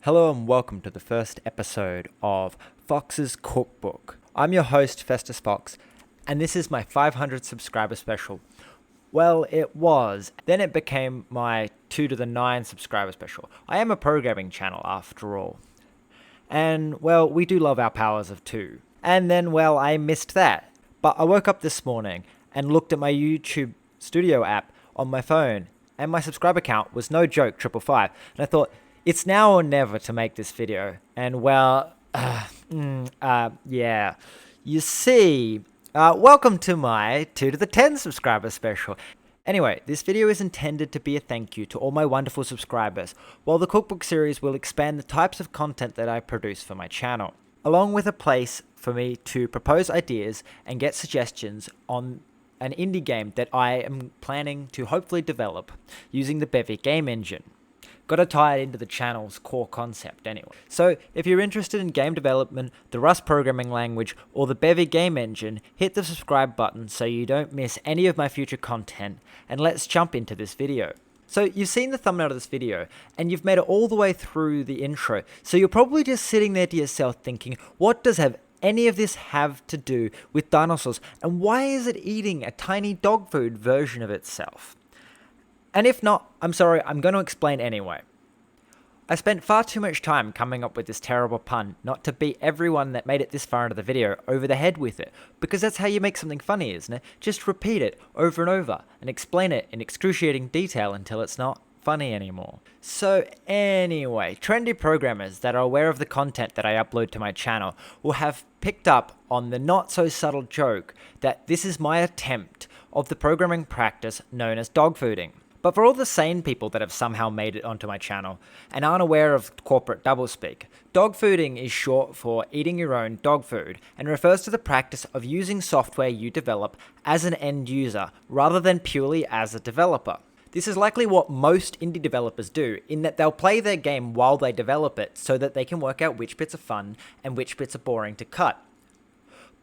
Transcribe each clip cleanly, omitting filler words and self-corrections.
Hello and welcome to the first episode of Fox's Cookbook. I'm your host, PhaestusFox, and this is my 500 subscriber special. Well, it was. Then it became my 2 to the 9 subscriber special. I am a programming channel after all. And, well, we do love our powers of 2. And then, well, I missed that. But I woke up this morning and looked at my YouTube Studio app on my phone, and my subscriber count was no joke, 555. And I thought, it's now or never to make this video. And well, yeah. You see, welcome to my 2 to the 10 subscriber special. Anyway, this video is intended to be a thank you to all my wonderful subscribers, while the cookbook series will expand the types of content that I produce for my channel, along with a place for me to propose ideas and get suggestions on an indie game that I am planning to hopefully develop using the Bevy game engine. Got to tie it into the channel's core concept anyway. So if you're interested in game development, the Rust programming language, or the Bevy game engine, hit the subscribe button so you don't miss any of my future content, and let's jump into this video. So you've seen the thumbnail of this video, and you've made it all the way through the intro, so you're probably just sitting there to yourself thinking, what does any of this have to do with dinosaurs, and why is it eating a tiny dog food version of itself? And if not, I'm sorry, I'm going to explain anyway. I spent far too much time coming up with this terrible pun not to beat everyone that made it this far into the video over the head with it, because that's how you make something funny, isn't it? Just repeat it over and over and explain it in excruciating detail until it's not funny anymore. So anyway, trendy programmers that are aware of the content that I upload to my channel will have picked up on the not so subtle joke that this is my attempt of the programming practice known as dog fooding. But for all the sane people that have somehow made it onto my channel and aren't aware of corporate doublespeak, dog fooding is short for eating your own dog food and refers to the practice of using software you develop as an end user rather than purely as a developer. This is likely what most indie developers do, in that they'll play their game while they develop it so that they can work out which bits are fun and which bits are boring to cut.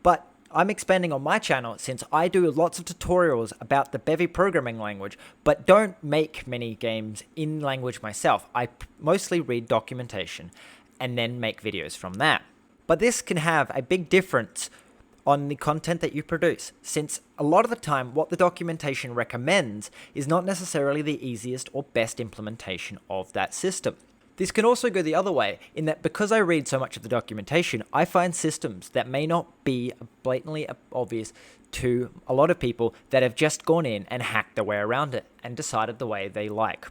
But I'm expanding on my channel since I do lots of tutorials about the Bevy programming language, but don't make many games in language myself. I mostly read documentation and then make videos from that. But this can have a big difference on the content that you produce, since a lot of the time what the documentation recommends is not necessarily the easiest or best implementation of that system. This can also go the other way, in that because I read so much of the documentation, I find systems that may not be blatantly obvious to a lot of people that have just gone in and hacked their way around it and decided the way they like.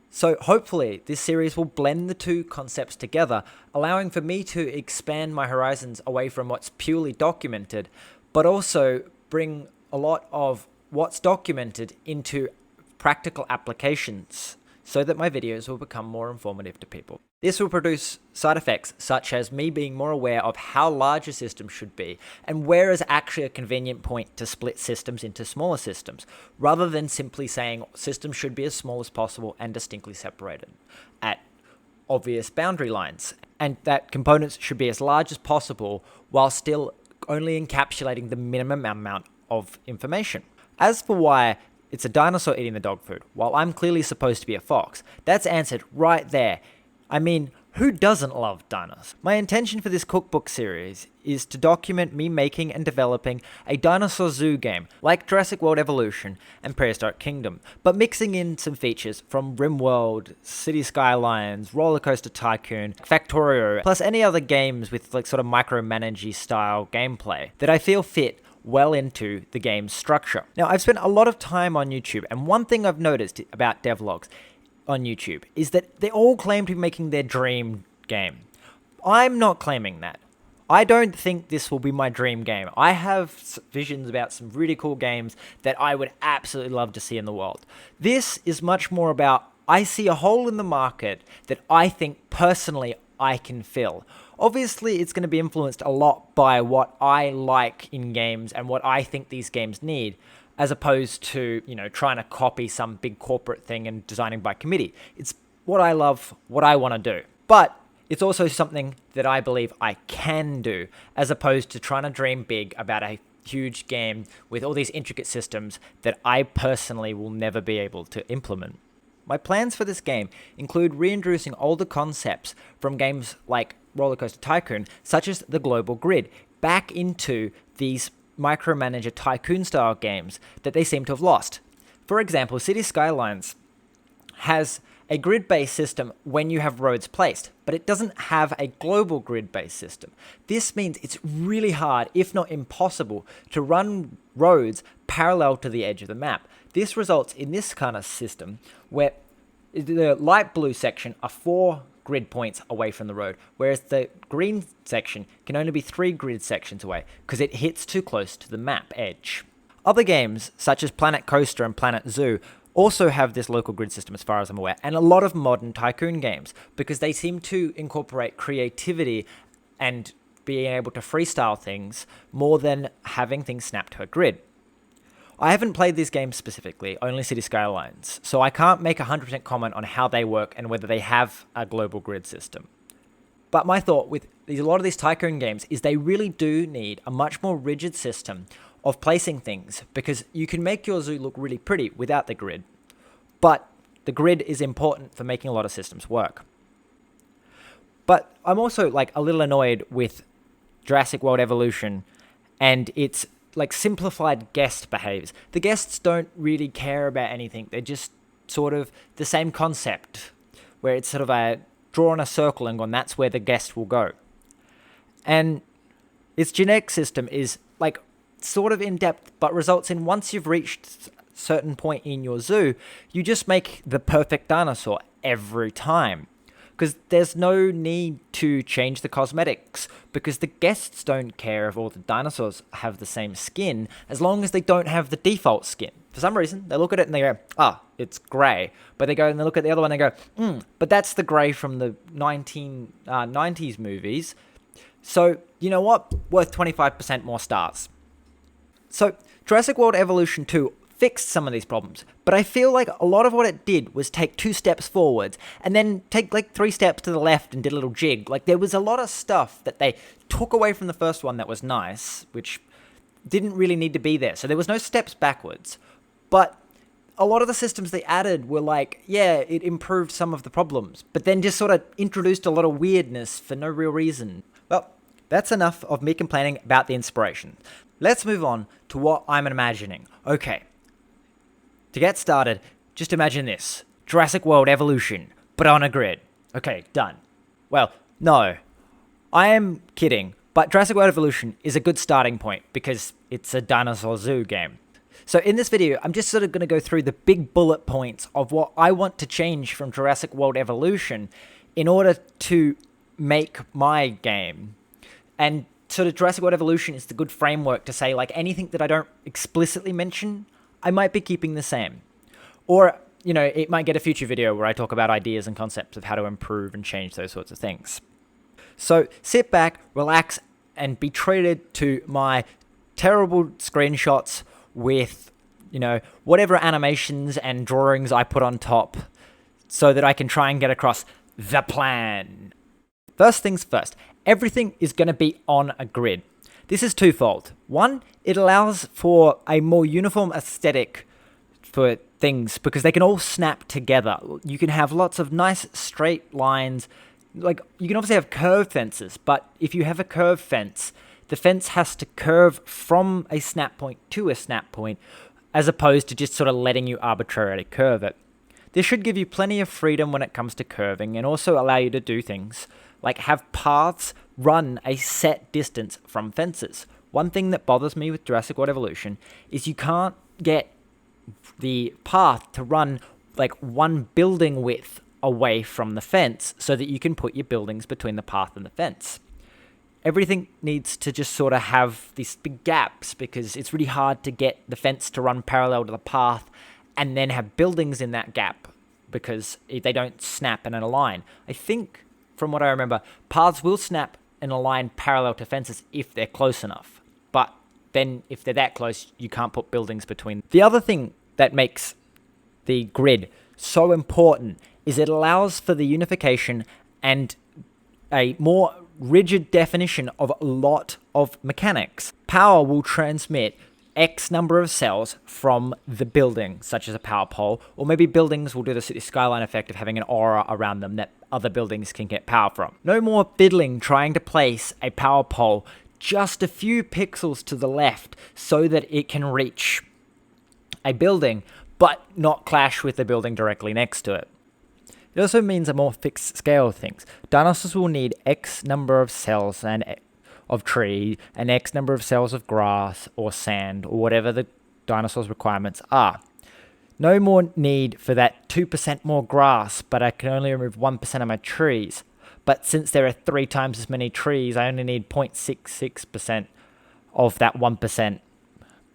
So hopefully this series will blend the two concepts together, allowing for me to expand my horizons away from what's purely documented, but also bring a lot of what's documented into practical applications, so that my videos will become more informative to people. This will produce side effects such as me being more aware of how large a system should be and where is actually a convenient point to split systems into smaller systems, rather than simply saying systems should be as small as possible and distinctly separated at obvious boundary lines, and that components should be as large as possible while still only encapsulating the minimum amount of information. As for why it's a dinosaur eating the dog food, while I'm clearly supposed to be a fox, that's answered right there. I mean, who doesn't love dinosaurs? My intention for this cookbook series is to document me making and developing a dinosaur zoo game, like Jurassic World Evolution and Prehistoric Kingdom, but mixing in some features from RimWorld, City Skylines, Roller Coaster Tycoon, Factorio, plus any other games with like sort of micromanagey style gameplay that I feel fit well into the game's structure. Now, I've spent a lot of time on YouTube, and one thing I've noticed about devlogs on YouTube is that they all claim to be making their dream game. I'm not claiming that. I don't think this will be my dream game. I have visions about some really cool games that I would absolutely love to see in the world. This is much more about, I see a hole in the market that I think personally I can fill. Obviously, it's going to be influenced a lot by what I like in games and what I think these games need, as opposed to, trying to copy some big corporate thing and designing by committee. It's what I love, what I want to do. But it's also something that I believe I can do, as opposed to trying to dream big about a huge game with all these intricate systems that I personally will never be able to implement. My plans for this game include reintroducing older concepts from games like Roller Coaster Tycoon, such as the global grid, back into these micromanager tycoon-style games that they seem to have lost. For example, City Skylines has a grid-based system when you have roads placed, but it doesn't have a global grid-based system. This means it's really hard, if not impossible, to run roads parallel to the edge of the map. This results in this kind of system where the light blue section are 4 grid points away from the road, whereas the green section can only be 3 grid sections away because it hits too close to the map edge. Other games, such as Planet Coaster and Planet Zoo, also have this local grid system as far as I'm aware, and a lot of modern tycoon games, because they seem to incorporate creativity and being able to freestyle things more than having things snapped to a grid. I haven't played these games specifically, only City Skylines, so I can't make a 100% comment on how they work and whether they have a global grid system. But my thought with a lot of these tycoon games is they really do need a much more rigid system of placing things, because you can make your zoo look really pretty without the grid, but the grid is important for making a lot of systems work. But I'm also a little annoyed with Jurassic World Evolution and its simplified guest behaviors. The guests don't really care about anything. They're just sort of the same concept, where it's sort of a drawn a circle and gone, that's where the guest will go. And its genetic system is sort of in-depth, but results in once you've reached a certain point in your zoo, you just make the perfect dinosaur every time. Because there's no need to change the cosmetics, because the guests don't care if all the dinosaurs have the same skin, as long as they don't have the default skin. For some reason, they look at it and they go, it's grey. But they go and they look at the other one and they go, but that's the grey from the 1990s movies. So, you know what? Worth 25% more stars. So, Jurassic World Evolution 2 fixed some of these problems, but I feel like a lot of what it did was take 2 steps forwards and then take 3 steps to the left and did a little jig. There was a lot of stuff that they took away from the first one that was nice, which didn't really need to be there. So there was no steps backwards, but a lot of the systems they added were it improved some of the problems, but then just sort of introduced a lot of weirdness for no real reason. Well, that's enough of me complaining about the inspiration. Let's move on to what I'm imagining. Okay. To get started, just imagine this. Jurassic World Evolution, but on a grid. Okay, done. Well, no. I am kidding, but Jurassic World Evolution is a good starting point because it's a dinosaur zoo game. So in this video, I'm just sort of going to go through the big bullet points of what I want to change from Jurassic World Evolution in order to make my game. And sort of Jurassic World Evolution is the good framework to say anything that I don't explicitly mention, I might be keeping the same. Or, it might get a future video where I talk about ideas and concepts of how to improve and change those sorts of things. So sit back, relax, and be treated to my terrible screenshots with, whatever animations and drawings I put on top so that I can try and get across the plan. First things first, everything is going to be on a grid. This is twofold. One, it allows for a more uniform aesthetic for things because they can all snap together. You can have lots of nice straight lines. You can obviously have curved fences, but if you have a curved fence, the fence has to curve from a snap point to a snap point, as opposed to just sort of letting you arbitrarily curve it. This should give you plenty of freedom when it comes to curving and also allow you to do things like have paths run a set distance from fences. One thing that bothers me with Jurassic World Evolution is you can't get the path to run one building width away from the fence so that you can put your buildings between the path and the fence. Everything needs to just sort of have these big gaps because it's really hard to get the fence to run parallel to the path and then have buildings in that gap because they don't snap and align. I think, from what I remember, paths will snap and align parallel to fences if they're close enough. But then if they're that close, you can't put buildings between. The other thing that makes the grid so important is it allows for the unification and a more rigid definition of a lot of mechanics. Power will transmit X number of cells from the building, such as a power pole, or maybe buildings will do the city skyline effect of having an aura around them that other buildings can get power from. No more fiddling trying to place a power pole just a few pixels to the left so that it can reach a building, but not clash with the building directly next to it. It also means a more fixed scale of things. Dinosaurs will need X number of cells and of tree, and X number of cells of grass or sand, or whatever the dinosaur's requirements are. No more need for that 2% more grass, but I can only remove 1% of my trees. But since there are 3 times as many trees, I only need 0.66% of that 1%.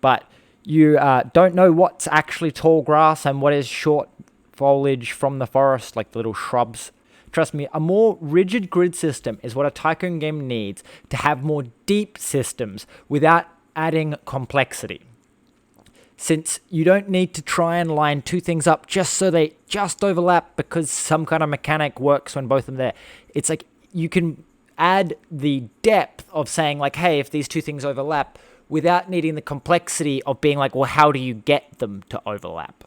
But you don't know what's actually tall grass and what is short foliage from the forest, like the little shrubs. Trust me, a more rigid grid system is what a tycoon game needs to have more deep systems without adding complexity. Since you don't need to try and line 2 things up just so they just overlap because some kind of mechanic works when both of them are there. It's like you can add the depth of saying like, hey, if these 2 things overlap, without needing the complexity of being like, well, how do you get them to overlap?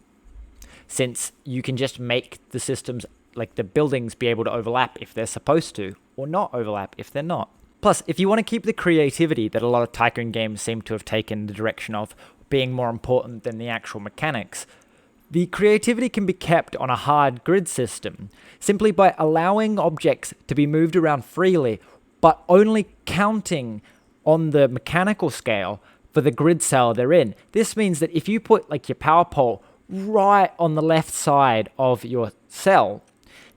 Since you can just make the systems, like the buildings, be able to overlap if they're supposed to, or not overlap if they're not. Plus, if you want to keep the creativity that a lot of tycoon games seem to have taken the direction of being more important than the actual mechanics, the creativity can be kept on a hard grid system, simply by allowing objects to be moved around freely, but only counting on the mechanical scale for the grid cell they're in. This means that if you put like your power pole right on the left side of your cell,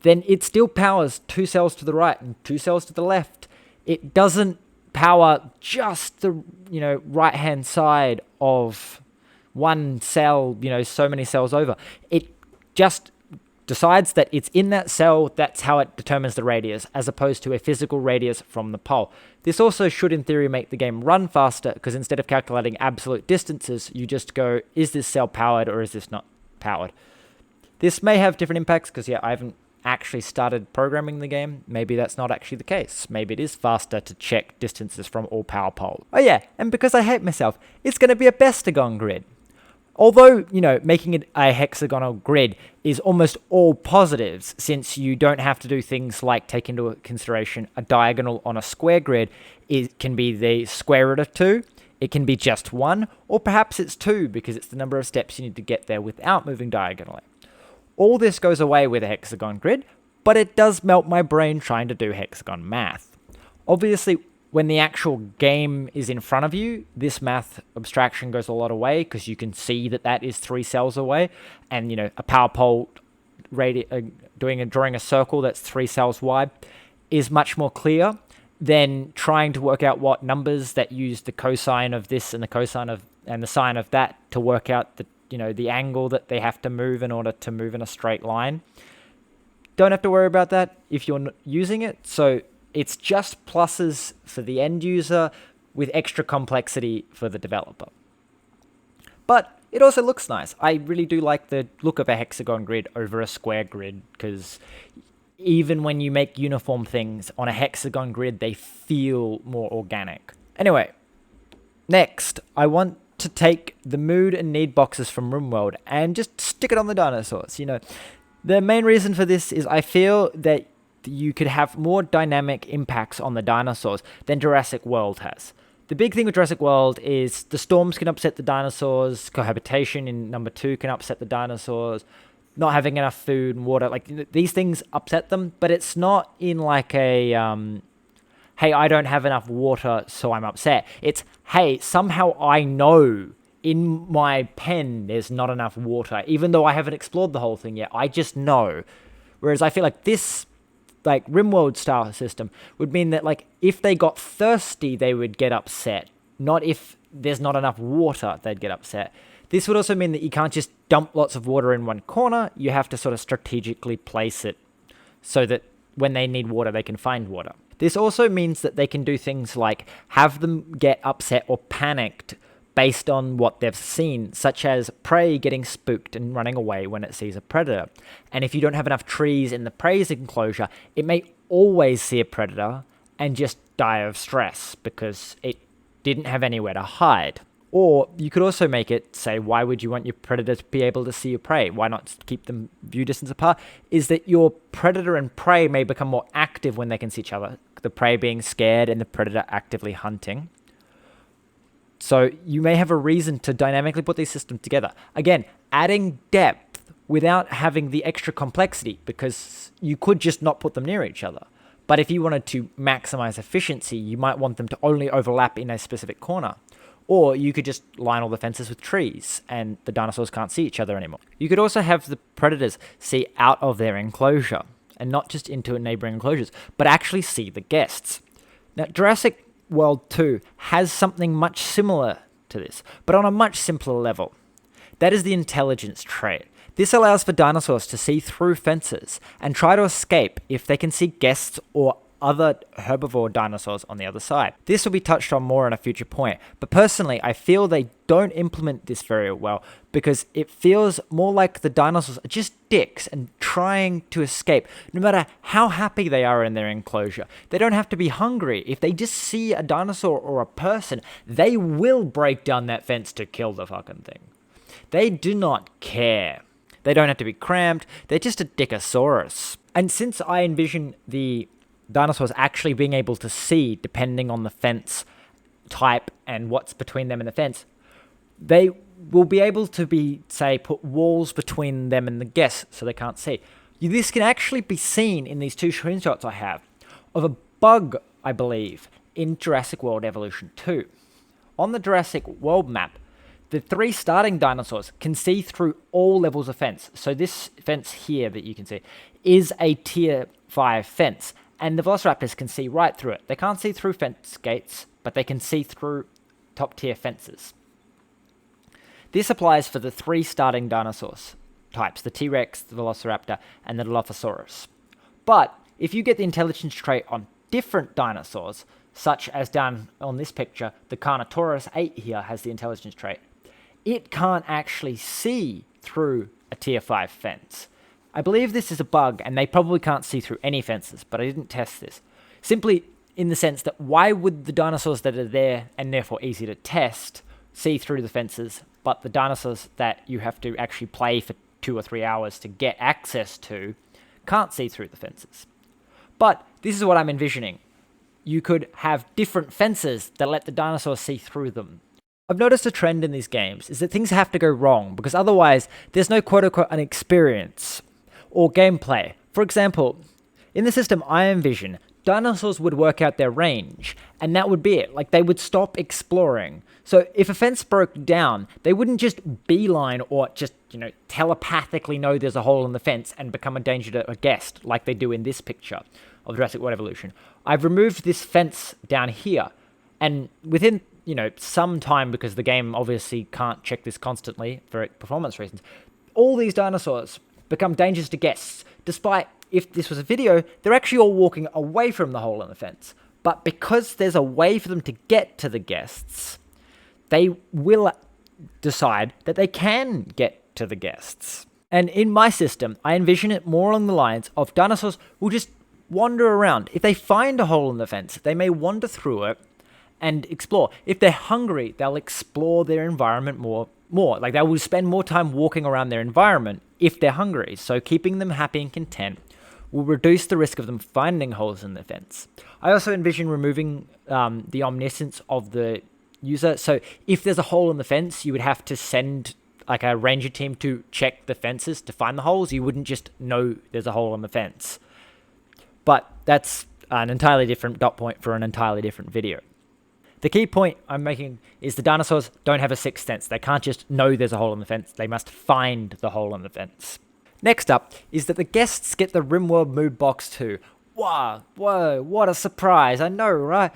then it still powers 2 cells to the right and 2 cells to the left. It doesn't power just the, right hand side of one cell, so many cells over. It just decides that it's in that cell. That's how it determines the radius, as opposed to a physical radius from the pole. This also should in theory make the game run faster, because instead of calculating absolute distances, you just go, is this cell powered or is this not powered? This may have different impacts because I haven't actually started programming the game. Maybe that's not actually the case. Maybe it is faster to check distances from all power poles. Oh yeah, and because I hate myself, it's going to be a Bestagon grid. Although, making it a hexagonal grid is almost all positives, since you don't have to do things like take into consideration a diagonal on a square grid. It can be the square root of 2, it can be just 1, or perhaps it's 2 because it's the number of steps you need to get there without moving diagonally. All this goes away with a hexagon grid, but it does melt my brain trying to do hexagon math. Obviously, when the actual game is in front of you, this math abstraction goes a lot away because you can see that that is 3 cells away, and a power pole drawing a circle that's 3 cells wide is much more clear than trying to work out what numbers that use the cosine of this and the cosine of and the sine of that to work out the angle that they have to move in order to move in a straight line. Don't have to worry about that if you're using it. So it's just pluses for the end user with extra complexity for the developer. But it also looks nice. I really do like the look of a hexagon grid over a square grid, because even when you make uniform things on a hexagon grid, they feel more organic. Anyway, next, I want to take the mood and need boxes from RimWorld and just stick it on the dinosaurs. The main reason for this is I feel that you could have more dynamic impacts on the dinosaurs than Jurassic World has. The big thing with Jurassic World is the storms can upset the dinosaurs, cohabitation in number 2 can upset the dinosaurs, not having enough food and water, these things upset them, but it's not in like a, hey, I don't have enough water, so I'm upset. It's, hey, somehow I know in my pen there's not enough water, even though I haven't explored the whole thing yet. I just know. Whereas I feel like this, RimWorld style system would mean that, if they got thirsty, they would get upset. Not if there's not enough water, they'd get upset. This would also mean that you can't just dump lots of water in one corner. You have to sort of strategically place it so that when they need water, they can find water. This also means that they can do things like have them get upset or panicked based on what they've seen, such as prey getting spooked and running away when it sees a predator. And if you don't have enough trees in the prey's enclosure, it may always see a predator and just die of stress because it didn't have anywhere to hide. Or you could also make it say, why would you want your predator to be able to see your prey? Why not keep them view distance apart? Is that your predator and prey may become more active when they can see each other. The prey being scared and the predator actively hunting. So you may have a reason to dynamically put these systems together. Again, adding depth without having the extra complexity, because you could just not put them near each other. But if you wanted to maximize efficiency, you might want them to only overlap in a specific corner. Or you could just line all the fences with trees and the dinosaurs can't see each other anymore. You could also have the predators see out of their enclosure and not just into neighboring enclosures, but actually see the guests. Now, Jurassic World 2 has something much similar to this, but on a much simpler level. That is the intelligence trait. This allows for dinosaurs to see through fences and try to escape if they can see guests or other herbivore dinosaurs on the other side. This will be touched on more in a future point, but personally I feel they don't implement this very well because it feels more like the dinosaurs are just dicks and trying to escape no matter how happy they are in their enclosure. They don't have to be hungry. If they just see a dinosaur or a person, they will break down that fence to kill the fucking thing. They do not care. They don't have to be cramped. They're just a dickosaurus. And since I envision the dinosaurs actually being able to see depending on the fence type and what's between them and the fence, they will be able to be, say, put walls between them and the guests so they can't see. This can actually be seen in these two screenshots I have of a bug, I believe, in Jurassic World Evolution 2. On the Jurassic World map, the 3 starting dinosaurs can see through all levels of fence. So this fence here that you can see is a tier 5 fence. And the Velociraptors can see right through it. They can't see through fence gates, but they can see through top tier fences. This applies for the 3 starting dinosaurs types, the T-Rex, the Velociraptor, and the Dilophosaurus. But if you get the intelligence trait on different dinosaurs, such as down on this picture, the Carnotaurus 8 here has the intelligence trait, it can't actually see through a tier 5 fence. I believe this is a bug, and they probably can't see through any fences, but I didn't test this. Simply in the sense that why would the dinosaurs that are there, and therefore easy to test, see through the fences, but the dinosaurs that you have to actually play for 2 or 3 hours to get access to can't see through the fences? But this is what I'm envisioning. You could have different fences that let the dinosaurs see through them. I've noticed a trend in these games is that things have to go wrong, because otherwise there's no quote-unquote an experience or gameplay. For example, in the system I envision, dinosaurs would work out their range, and that would be it. Like, they would stop exploring. So if a fence broke down, they wouldn't just beeline or just, telepathically know there's a hole in the fence and become a danger to a guest, like they do in this picture of Jurassic World Evolution. I've removed this fence down here, and within, some time, because the game obviously can't check this constantly for performance reasons, all these dinosaurs become dangerous to guests, despite, if this was a video, they're actually all walking away from the hole in the fence. But because there's a way for them to get to the guests, they will decide that they can get to the guests. And in my system, I envision it more along the lines of dinosaurs will just wander around. If they find a hole in the fence, they may wander through it and explore. If they're hungry, they'll explore their environment more. Like, they will spend more time walking around their environment if they're hungry. So keeping them happy and content will reduce the risk of them finding holes in the fence. I also envision removing the omniscience of the user. So if there's a hole in the fence, you would have to send like a ranger team to check the fences to find the holes. You wouldn't just know there's a hole in the fence. But that's an entirely different dot point for an entirely different video. The key point I'm making is the dinosaurs don't have a sixth sense. They can't just know there's a hole in the fence. They must find the hole in the fence. Next up is that the guests get the RimWorld Mood Box too. Wow, whoa, what a surprise. I know, right?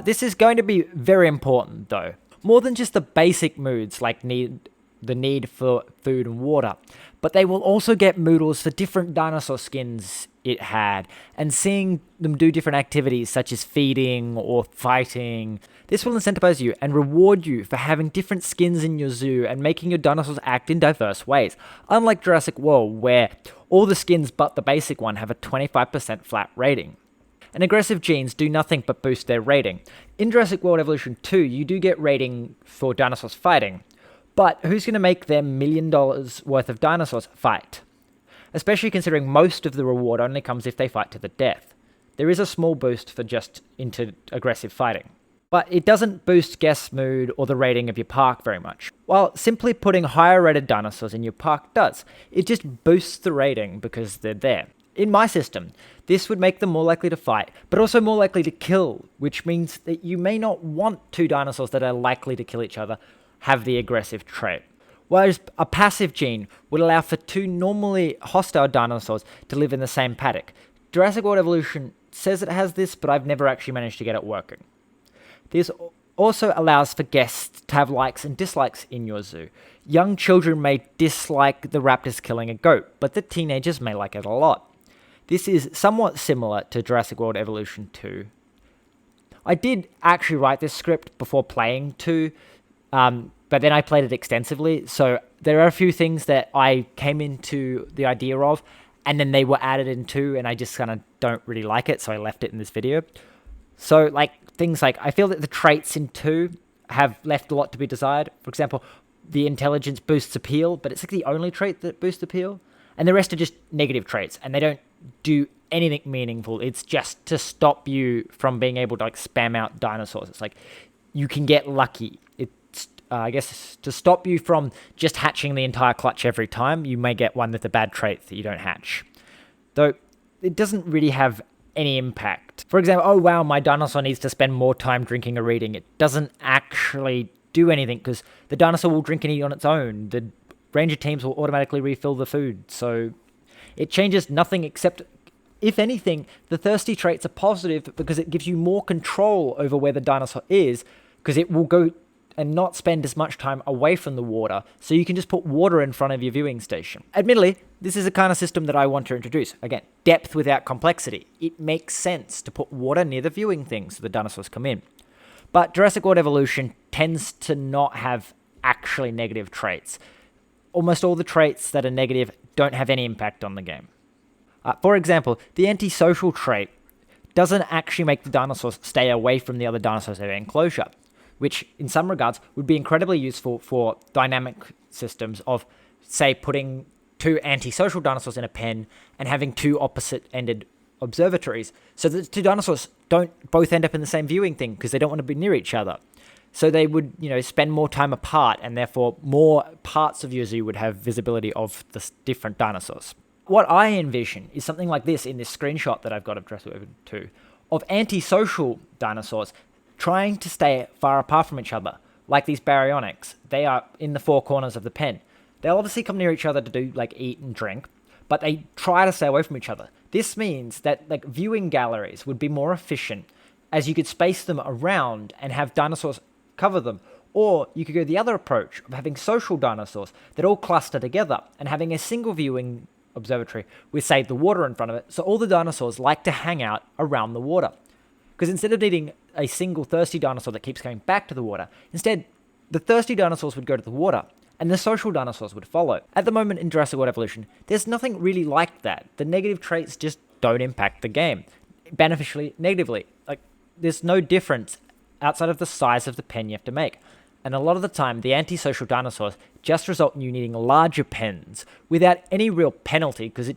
This is going to be very important though. More than just the basic moods like the need for food and water, but they will also get moodles for different dinosaur skins it had, and seeing them do different activities such as feeding or fighting. This will incentivize you and reward you for having different skins in your zoo and making your dinosaurs act in diverse ways. Unlike Jurassic World, where all the skins but the basic one have a 25% flat rating. and aggressive genes do nothing but boost their rating. In Jurassic World Evolution 2, you do get rating for dinosaurs fighting, but who's going to make their $1 million worth of dinosaurs fight? Especially considering most of the reward only comes if they fight to the death. There is a small boost for just into aggressive fighting, but it doesn't boost guest mood or the rating of your park very much. While simply putting higher rated dinosaurs in your park does, it just boosts the rating because they're there. In my system, this would make them more likely to fight, but also more likely to kill, which means that you may not want two dinosaurs that are likely to kill each other have the aggressive trait. Whereas a passive gene would allow for two normally hostile dinosaurs to live in the same paddock. Jurassic World Evolution says it has this, but I've never actually managed to get it working. This also allows for guests to have likes and dislikes in your zoo. Young children may dislike the raptors killing a goat, but the teenagers may like it a lot. This is somewhat similar to Jurassic World Evolution 2. I did actually write this script before playing 2, but then I played it extensively, so there are a few things that I came into the idea of, and then they were added in 2, and I just kind of don't really like it, so I left it in this video. So, things like, I feel that the traits in 2 have left a lot to be desired. For example, the intelligence boosts appeal, but it's the only trait that boosts appeal, and the rest are just negative traits, and they don't do anything meaningful. It's just to stop you from being able to spam out dinosaurs. It's you can get lucky. It's I guess to stop you from just hatching the entire clutch every time. You may get one with a bad trait that you don't hatch, though it doesn't really have any impact. For example, oh wow, my dinosaur needs to spend more time drinking or reading. It doesn't actually do anything because the dinosaur will drink and eat on its own. The ranger teams will automatically refill the food, so it changes nothing except, if anything, the thirsty traits are positive because it gives you more control over where the dinosaur is, because it will go and not spend as much time away from the water, so you can just put water in front of your viewing station. Admittedly, this is a kind of system that I want to introduce. Again, depth without complexity. It makes sense to put water near the viewing thing so the dinosaurs come in. But Jurassic World Evolution tends to not have actually negative traits. Almost all the traits that are negative don't have any impact on the game. For example, the antisocial trait doesn't actually make the dinosaurs stay away from the other dinosaurs in their enclosure, which in some regards would be incredibly useful for dynamic systems of, say, putting two antisocial dinosaurs in a pen and having two opposite-ended observatories, so that the two dinosaurs don't both end up in the same viewing thing because they don't want to be near each other. So they would, spend more time apart, and therefore more parts of your zoo would have visibility of the different dinosaurs. What I envision is something like this in this screenshot that I've got of Jurassic World 2, of antisocial dinosaurs trying to stay far apart from each other, like these baryonyx. They are in the four corners of the pen. They'll obviously come near each other to do, eat and drink, but they try to stay away from each other. This means that, viewing galleries would be more efficient, as you could space them around and have dinosaurs cover them. Or you could go the other approach of having social dinosaurs that all cluster together and having a single viewing observatory with, say, the water in front of it, so all the dinosaurs like to hang out around the water. Because instead of needing a single thirsty dinosaur that keeps going back to the water, instead, the thirsty dinosaurs would go to the water, and the social dinosaurs would follow. At the moment in Jurassic World Evolution, there's nothing really like that. The negative traits just don't impact the game, beneficially, negatively. There's no difference outside of the size of the pen you have to make. And a lot of the time, the antisocial dinosaurs just result in you needing larger pens without any real penalty, because you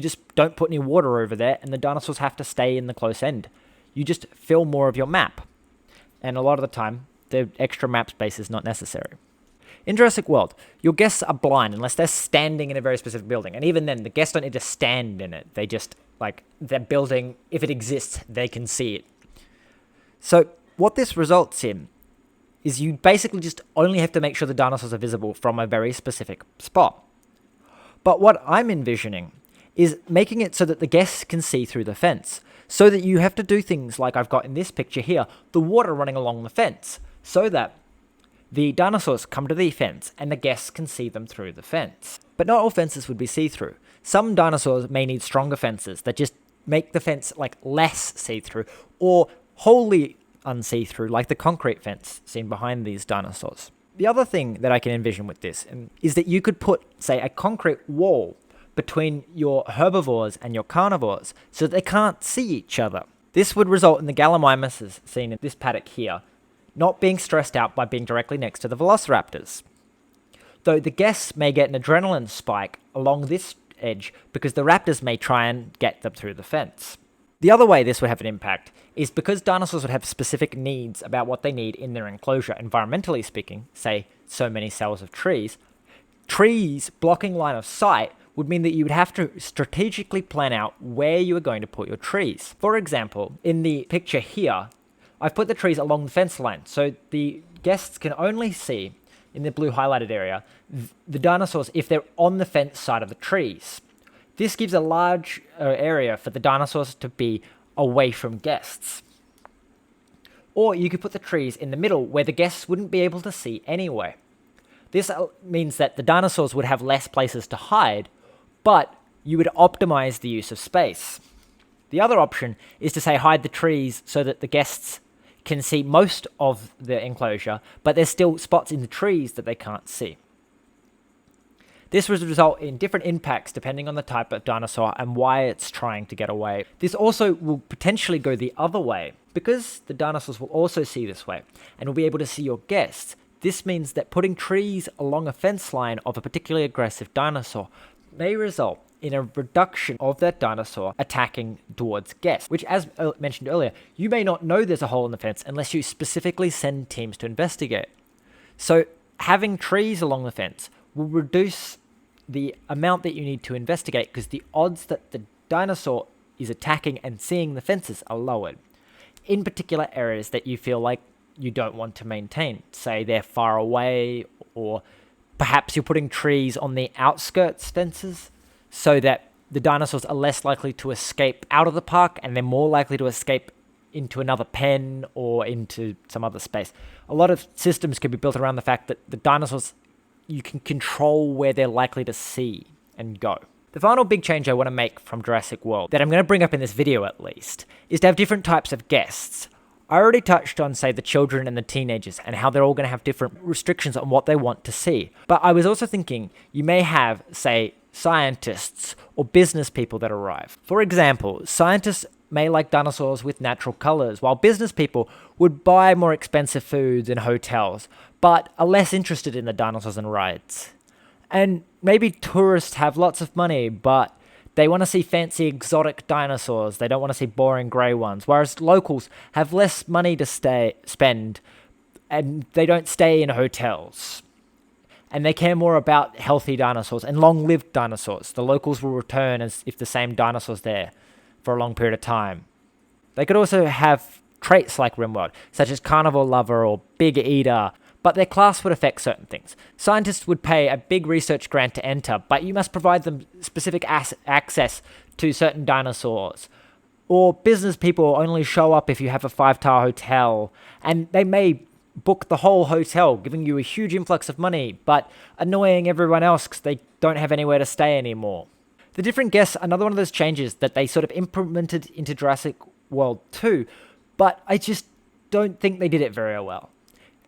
just don't put any water over there, and the dinosaurs have to stay in the close end. You just fill more of your map. And a lot of the time, the extra map space is not necessary. In Jurassic World, your guests are blind unless they're standing in a very specific building. And even then, the guests don't need to stand in it. They just, their building, if it exists, they can see it. So what this results in is you basically just only have to make sure the dinosaurs are visible from a very specific spot. But what I'm envisioning is making it so that the guests can see through the fence, so that you have to do things like I've got in this picture here, the water running along the fence, so that the dinosaurs come to the fence and the guests can see them through the fence. But not all fences would be see-through. Some dinosaurs may need stronger fences that just make the fence less see-through, or wholly unsee-through, like the concrete fence seen behind these dinosaurs. The other thing that I can envision with this is that you could put, say, a concrete wall between your herbivores and your carnivores so that they can't see each other. This would result in the gallimimuses seen in this paddock here not being stressed out by being directly next to the velociraptors. Though the guests may get an adrenaline spike along this edge because the raptors may try and get them through the fence. The other way this would have an impact is because dinosaurs would have specific needs about what they need in their enclosure, environmentally speaking, say so many cells of trees blocking line of sight would mean that you would have to strategically plan out where you are going to put your trees. For example, in the picture here, I've put the trees along the fence line, so the guests can only see, in the blue highlighted area, the dinosaurs if they're on the fence side of the trees. This gives a large area for the dinosaurs to be away from guests. Or you could put the trees in the middle where the guests wouldn't be able to see anyway. This means that the dinosaurs would have less places to hide, but you would optimize the use of space. The other option is to say hide the trees so that the guests can see most of the enclosure, but there's still spots in the trees that they can't see. This would result in different impacts depending on the type of dinosaur and why it's trying to get away. This also will potentially go the other way. Because the dinosaurs will also see this way and will be able to see your guests, this means that putting trees along a fence line of a particularly aggressive dinosaur may result in a reduction of that dinosaur attacking towards guests, which, as mentioned earlier, you may not know there's a hole in the fence unless you specifically send teams to investigate. So having trees along the fence will reduce the amount that you need to investigate because the odds that the dinosaur is attacking and seeing the fences are lowered. In particular areas that you feel like you don't want to maintain, say they're far away, or perhaps you're putting trees on the outskirts fences so that the dinosaurs are less likely to escape out of the park and they're more likely to escape into another pen or into some other space. A lot of systems can be built around the fact that the dinosaurs, you can control where they're likely to see and go. The final big change I want to make from Jurassic World, that I'm going to bring up in this video at least, is to have different types of guests. I already touched on, say, the children and the teenagers and how they're all going to have different restrictions on what they want to see. But I was also thinking you may have, say, scientists or business people that arrive. For example, scientists may like dinosaurs with natural colors, while business people would buy more expensive foods and hotels, but are less interested in the dinosaurs and rides. And maybe tourists have lots of money, but they want to see fancy exotic dinosaurs. They don't want to see boring grey ones. Whereas locals have less money to spend, and they don't stay in hotels. And they care more about healthy dinosaurs and long-lived dinosaurs. The locals will return as if the same dinosaur's there for a long period of time. They could also have traits like Rimworld, such as carnivore lover or big eater, but their class would affect certain things. Scientists would pay a big research grant to enter, but you must provide them specific access to certain dinosaurs. Or business people only show up if you have a 5-star hotel, and they may book the whole hotel, giving you a huge influx of money, but annoying everyone else because they don't have anywhere to stay anymore. The different guests, another one of those changes that they sort of implemented into Jurassic World 2, but I just don't think they did it very well.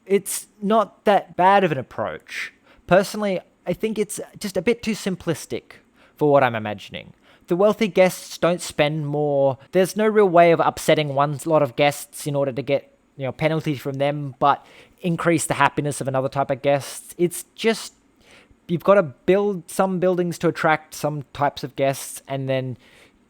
It's not that bad of an approach. Personally, I think it's just a bit too simplistic for what I'm imagining. The wealthy guests don't spend more. There's no real way of upsetting one lot of guests in order to get penalties from them, but increase the happiness of another type of guests. It's just, you've got to build some buildings to attract some types of guests, and then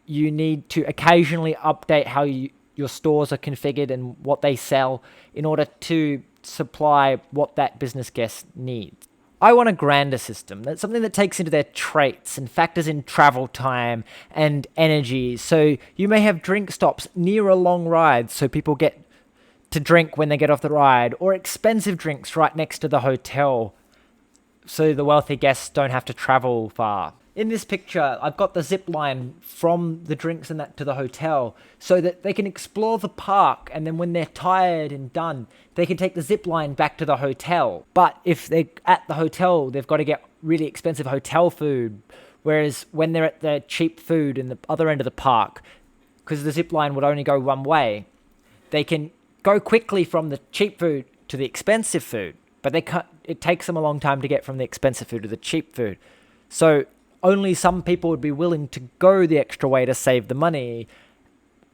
you need to occasionally update how your stores are configured and what they sell in order to supply what that business guest needs. I want a grander system. That's something that takes into their traits and factors in travel time and energy. So you may have drink stops near a long ride so people get to drink when they get off the ride, or expensive drinks right next to the hotel so the wealthy guests don't have to travel far. In this picture, I've got the zip line from the drinks and that to the hotel so that they can explore the park, and then when they're tired and done, they can take the zip line back to the hotel. But if they're at the hotel, they've got to get really expensive hotel food, whereas when they're at the cheap food in the other end of the park, because the zip line would only go one way, they can go quickly from the cheap food to the expensive food, but it takes them a long time to get from the expensive food to the cheap food. So only some people would be willing to go the extra way to save the money,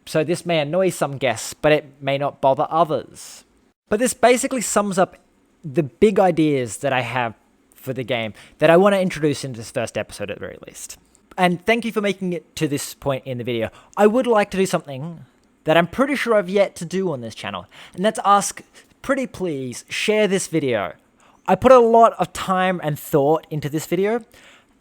so this may annoy some guests, but it may not bother others. But this basically sums up the big ideas that I have for the game that I want to introduce in this first episode at the very least. And thank you for making it to this point in the video. I would like to do something that I'm pretty sure I've yet to do on this channel, and that's ask, pretty please, share this video. I put a lot of time and thought into this video,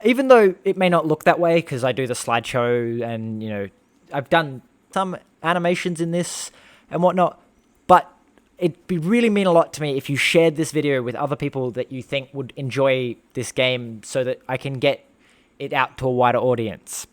even though it may not look that way because I do the slideshow and, you know, I've done some animations in this and whatnot, but it'd really mean a lot to me if you shared this video with other people that you think would enjoy this game so that I can get it out to a wider audience.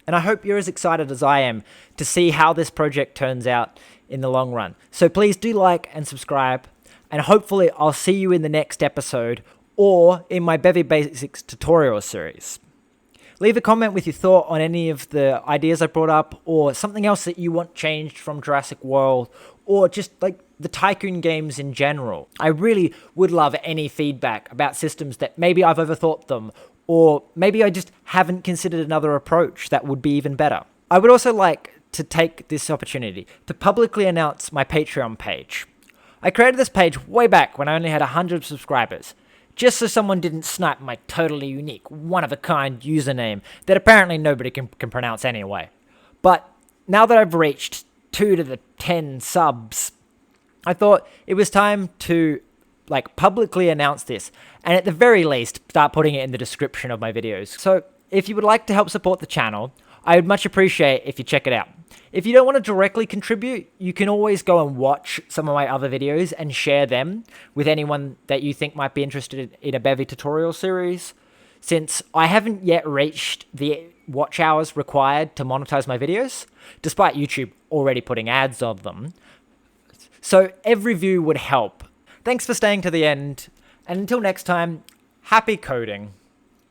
And I hope you're as excited as I am to see how this project turns out in the long run. So please do like and subscribe, and hopefully I'll see you in the next episode or in my Bevy Basics tutorial series. Leave a comment with your thought on any of the ideas I brought up, or something else that you want changed from Jurassic World, or just like the Tycoon games in general. I really would love any feedback about systems that maybe I've overthought them, or maybe I just haven't considered another approach that would be even better. I would also like to take this opportunity to publicly announce my Patreon page. I created this page way back when I only had 100 subscribers, just so someone didn't snipe my totally unique, one-of-a-kind username that apparently nobody can pronounce anyway. But now that I've reached 2 to the 10 subs, I thought it was time to publicly announce this, and at the very least start putting it in the description of my videos. So if you would like to help support the channel, I would much appreciate if you check it out. If you don't want to directly contribute, you can always go and watch some of my other videos and share them with anyone that you think might be interested in a Bevy tutorial series, since I haven't yet reached the watch hours required to monetize my videos, despite YouTube already putting ads on them. So every view would help. Thanks for staying to the end, and until next time, happy coding.